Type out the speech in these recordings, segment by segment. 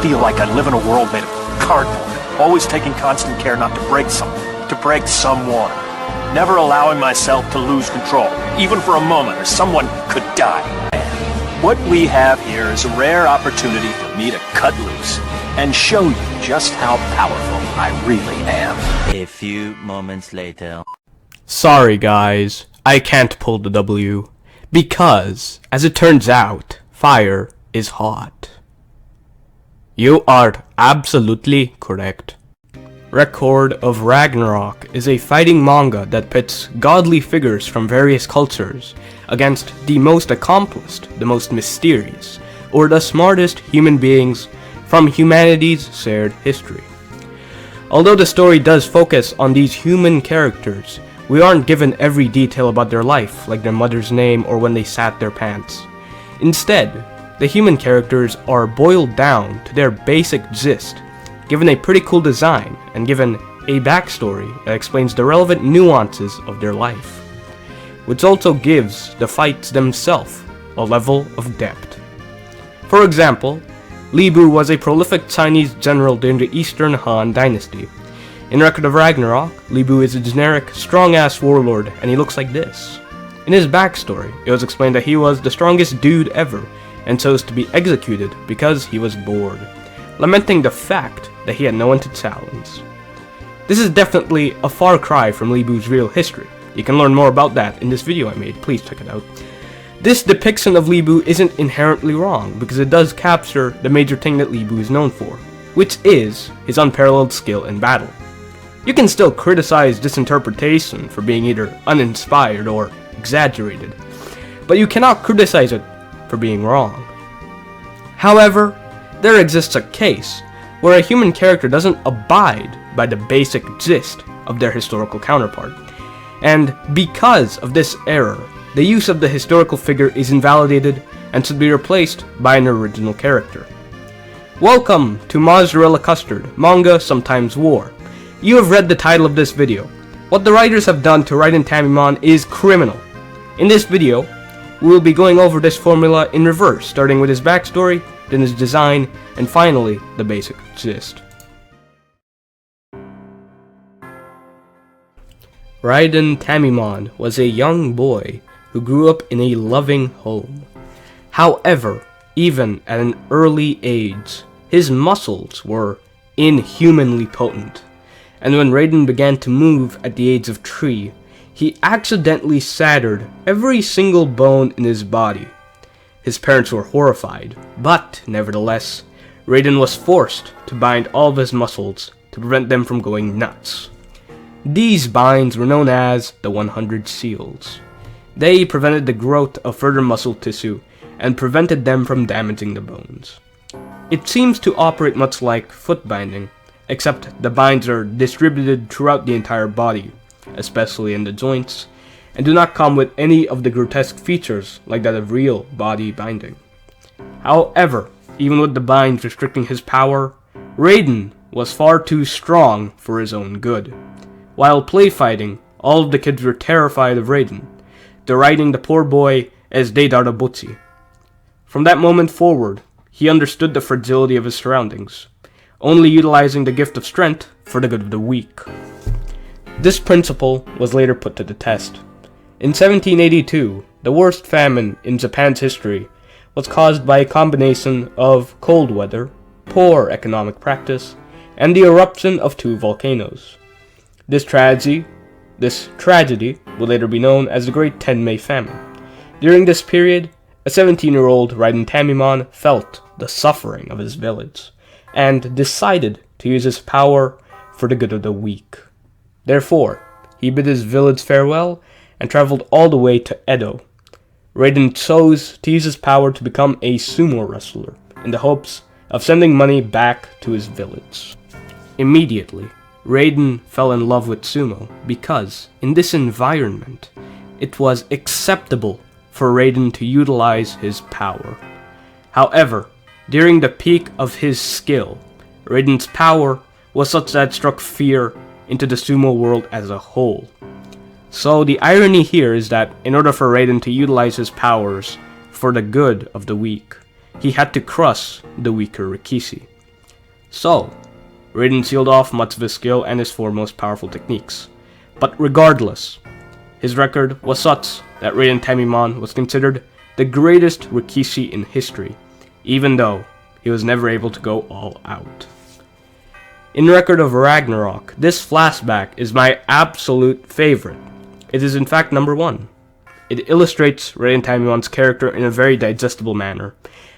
feel like I live in a world made of cardboard, always taking constant care not to break something, to break someone. Never allowing myself to lose control, even for a moment, or someone could die. What we have here is a rare opportunity for me to cut loose and show you just how powerful I really am. A few moments later. Sorry guys, I can't pull the W, because, as it turns out, fire is hot. You are absolutely correct. Record of Ragnarok is a fighting manga that pits godly figures from various cultures against the most accomplished, the most mysterious, or the smartest human beings from humanity's shared history. Although the story does focus on these human characters, we aren't given every detail about their life, like their mother's name or when they sat their pants. Instead, the human characters are boiled down to their basic gist, given a pretty cool design, and given a backstory that explains the relevant nuances of their life, which also gives the fights themselves a level of depth. For example, Li Bu was a prolific Chinese general during the Eastern Han Dynasty. In Record of Ragnarok, Li Bu is a generic, strong-ass warlord, and he looks like this. In his backstory, it was explained that he was the strongest dude ever, and chose to be executed because he was bored, lamenting the fact that he had no one to challenge. This is definitely a far cry from Li Bu's real history. You can learn more about that in this video I made, please check it out. This depiction of Li Bu isn't inherently wrong, because it does capture the major thing that Li Bu is known for, which is his unparalleled skill in battle. You can still criticize this interpretation for being either uninspired or exaggerated, but you cannot criticize it for being wrong. However, there exists a case where a human character doesn't abide by the basic gist of their historical counterpart, and because of this error, the use of the historical figure is invalidated and should be replaced by an original character. Welcome to MozzarellaCustard, Manga Sometimes War. You have read the title of this video. What the writers have done to Raiden Tameemon is criminal. In this video, we will be going over this formula in reverse, starting with his backstory, then his design, and finally, the basic gist. Raiden Tameemon was a young boy who grew up in a loving home. However, even at an early age, his muscles were inhumanly potent, and when Raiden began to move at the age of 3, he accidentally shattered every single bone in his body. His parents were horrified, but nevertheless, Raiden was forced to bind all of his muscles to prevent them from going nuts. These binds were known as the 100 Seals. They prevented the growth of further muscle tissue and prevented them from damaging the bones. It seems to operate much like foot binding, except the binds are distributed throughout the entire body, especially in the joints, and do not come with any of the grotesque features like that of real body binding. However, even with the binds restricting his power, Raiden was far too strong for his own good. While play fighting, all of the kids were terrified of Raiden, deriding the poor boy as Deidarabuchi. From that moment forward, he understood the fragility of his surroundings, only utilizing the gift of strength for the good of the weak. This principle was later put to the test. In 1782, the worst famine in Japan's history was caused by a combination of cold weather, poor economic practice, and the eruption of 2 volcanoes. This tragedy would later be known as the Great Tenmei Famine. During this period, a 17-year-old Raiden Tameemon felt the suffering of his village, and decided to use his power for the good of the weak. Therefore, he bid his village farewell and traveled all the way to Edo. Raiden chose to use his power to become a sumo wrestler, in the hopes of sending money back to his village. Immediately, Raiden fell in love with sumo because, in this environment, it was acceptable for Raiden to utilize his power. However, during the peak of his skill, Raiden's power was such that it struck fear into the sumo world as a whole. So the irony here is that in order for Raiden to utilize his powers for the good of the weak, he had to crush the weaker Rikishi. So, Raiden sealed off much of his skill and his four most powerful techniques. But regardless, his record was such that Raiden Tameemon was considered the greatest Rikishi in history, even though he was never able to go all out. In Record of Ragnarok, this flashback is my absolute favorite. It is in fact number 1. It illustrates Raiden Tameemon's character in a very digestible manner.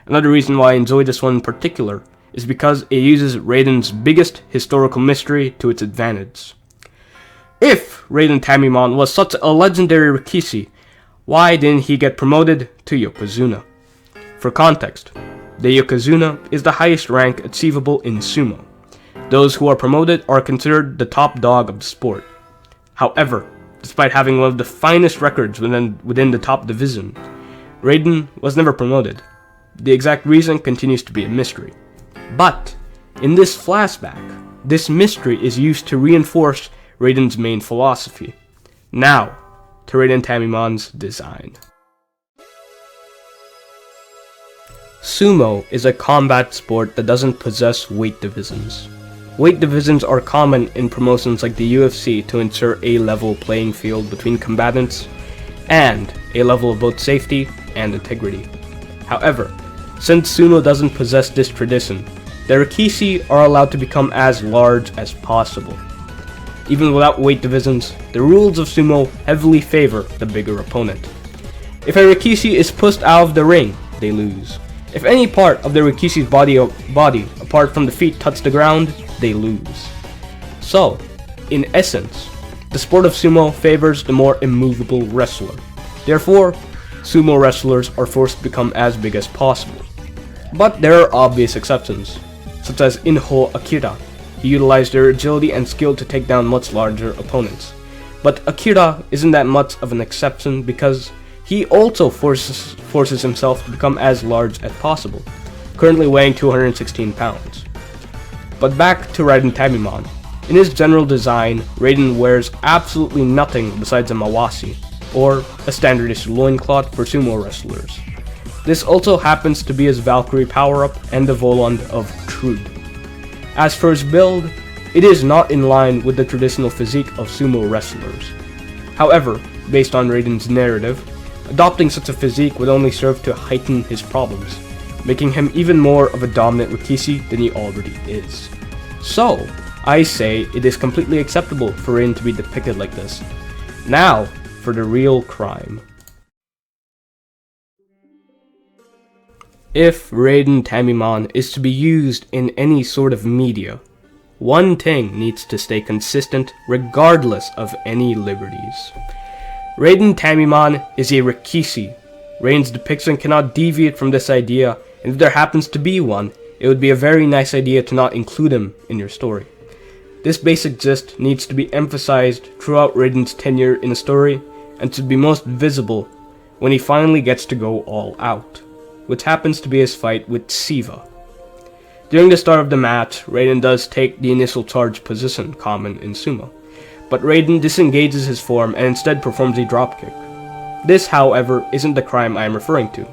Another reason why I enjoy this one in particular is because it uses Raiden's biggest historical mystery to its advantage. If Raiden Tameemon was such a legendary Rikishi, why didn't he get promoted to Yokozuna? For context, the Yokozuna is the highest rank achievable in sumo. Those who are promoted are considered the top dog of the sport. However, despite having one of the finest records within the top division, Raiden was never promoted. The exact reason continues to be a mystery. But, in this flashback, this mystery is used to reinforce Raiden's main philosophy. Now, to Raiden Tameemon's design. Sumo is a combat sport that doesn't possess weight divisions. Weight divisions are common in promotions like the UFC to ensure a level playing field between combatants and a level of both safety and integrity. However, since sumo doesn't possess this tradition, the Rikishi are allowed to become as large as possible. Even without weight divisions, the rules of sumo heavily favor the bigger opponent. If a Rikishi is pushed out of the ring, they lose. If any part of the Rikishi's body apart from the feet touch the ground, they lose. So, in essence, the sport of sumo favors the more immovable wrestler. Therefore, sumo wrestlers are forced to become as big as possible. But there are obvious exceptions, such as Inho Akira. He utilized their agility and skill to take down much larger opponents. But Akira isn't that much of an exception because he also forces himself to become as large as possible, currently weighing 216 pounds. But back to Raiden Tameemon. In his general design, Raiden wears absolutely nothing besides a mawashi, or a standard-issue loincloth for sumo wrestlers. This also happens to be his Valkyrie power-up and the Voland of Trude. As for his build, it is not in line with the traditional physique of sumo wrestlers. However, based on Raiden's narrative, adopting such a physique would only serve to heighten his problems, making him even more of a dominant Rikishi than he already is. So, I say it is completely acceptable for Raiden to be depicted like this. Now, for the real crime. If Raiden Tameemon is to be used in any sort of media, one thing needs to stay consistent regardless of any liberties. Raiden Tameemon is a Rikishi. Raiden's depiction cannot deviate from this idea, and if there happens to be one, it would be a very nice idea to not include him in your story. This basic gist needs to be emphasized throughout Raiden's tenure in a story, and should be most visible when he finally gets to go all out, which happens to be his fight with Siva. During the start of the match, Raiden does take the initial charge position common in sumo, but Raiden disengages his form and instead performs a dropkick. This, however, isn't the crime I am referring to.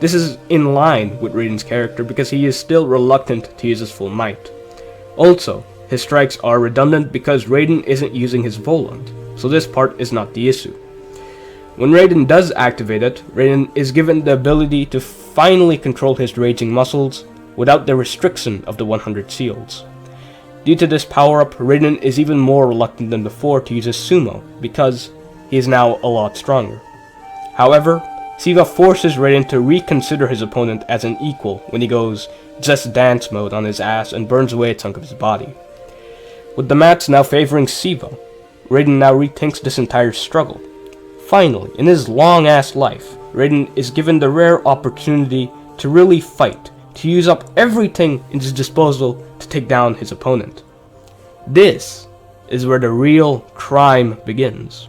This is in line with Raiden's character because he is still reluctant to use his full might. Also, his strikes are redundant because Raiden isn't using his Voland, so this part is not the issue. When Raiden does activate it, Raiden is given the ability to finally control his raging muscles without the restriction of the 100 shields. Due to this power-up, Raiden is even more reluctant than before to use his sumo because he is now a lot stronger. However, Siva forces Raiden to reconsider his opponent as an equal when he goes just dance mode on his ass and burns away a chunk of his body. With the match now favoring Siva, Raiden now rethinks this entire struggle. Finally, in his long-ass life, Raiden is given the rare opportunity to really fight, to use up everything in his disposal to take down his opponent. This is where the real crime begins.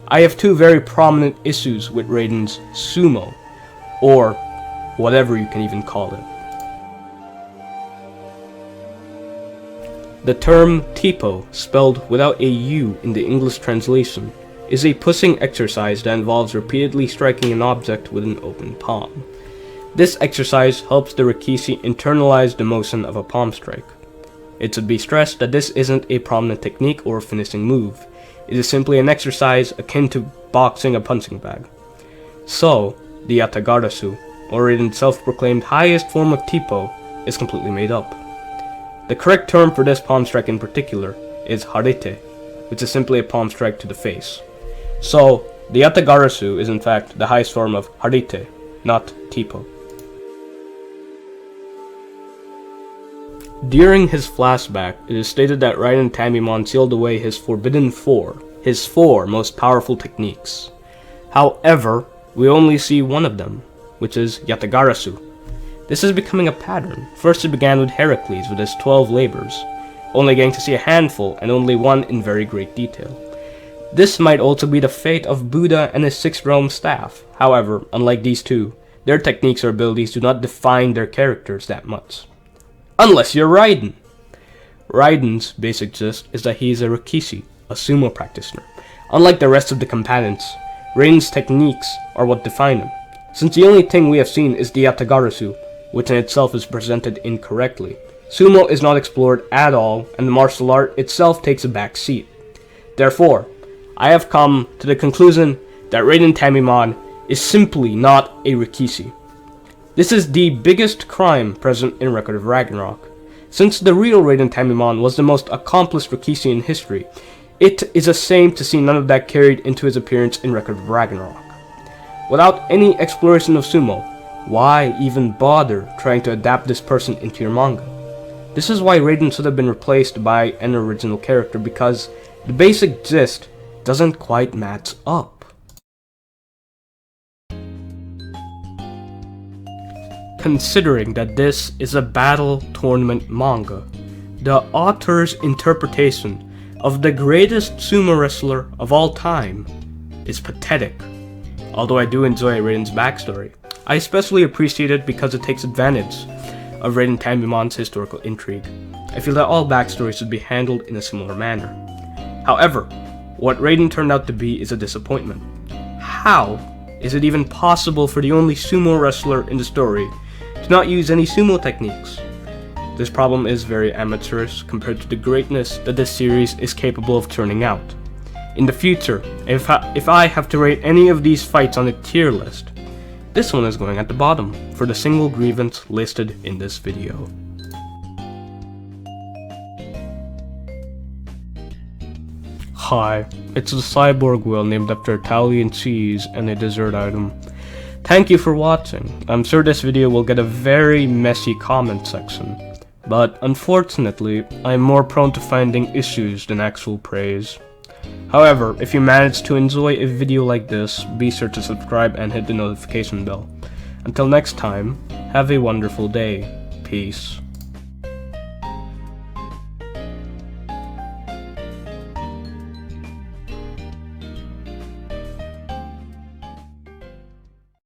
I have two very prominent issues with Raiden's sumo, or whatever you can even call it. The term tipo, spelled without a U in the English translation, is a pushing exercise that involves repeatedly striking an object with an open palm. This exercise helps the Rikishi internalize the motion of a palm strike. It should be stressed that this isn't a prominent technique or finishing move. It is simply an exercise akin to boxing a punching bag. So, the Yatagarasu, or Raiden's self-proclaimed highest form of Tipo, is completely made up. The correct term for this palm strike in particular is Harite, which is simply a palm strike to the face. So, the Yatagarasu is in fact the highest form of Harite, not Tipo. During his flashback, it is stated that Raiden Tameemon sealed away his forbidden four, his four most powerful techniques. However, we only see one of them, which is Yatagarasu. This is becoming a pattern. First it began with Heracles with his 12 labors, only getting to see a handful and only one in very great detail. This might also be the fate of Buddha and his 6 realm staff. However, unlike these two, their techniques or abilities do not define their characters that much. Unless you're Raiden! Raiden's basic gist is that he is a Rikishi, a sumo practitioner. Unlike the rest of the combatants, Raiden's techniques are what define him, since the only thing we have seen is the Yatagarasu, which in itself is presented incorrectly. Sumo is not explored at all, and the martial art itself takes a back seat. Therefore, I have come to the conclusion that Raiden Tameemon is simply not a Rikishi. This is the biggest crime present in Record of Ragnarok. Since the real Raiden Tameemon was the most accomplished Rikishi in history, it is a shame to see none of that carried into his appearance in Record of Ragnarok. Without any exploration of sumo, why even bother trying to adapt this person into your manga? This is why Raiden should have been replaced by an original character, because the basic gist doesn't quite match up. Considering that this is a battle tournament manga, the author's interpretation of the greatest sumo wrestler of all time is pathetic. Although I do enjoy Raiden's backstory, I especially appreciate it because it takes advantage of Raiden Tameemon's historical intrigue. I feel that all backstories should be handled in a similar manner. However, what Raiden turned out to be is a disappointment. How is it even possible for the only sumo wrestler in the story to not use any sumo techniques? This problem is very amateurish compared to the greatness that this series is capable of turning out. In the future, if I have to rate any of these fights on a tier list, this one is going at the bottom for the single grievance listed in this video. Hi, it's a cyborg whale named after Italian cheese and a dessert item. Thank you for watching. I'm sure this video will get a very messy comment section, but unfortunately, I'm more prone to finding issues than actual praise. However, if you manage to enjoy a video like this, be sure to subscribe and hit the notification bell. Until next time, have a wonderful day. Peace.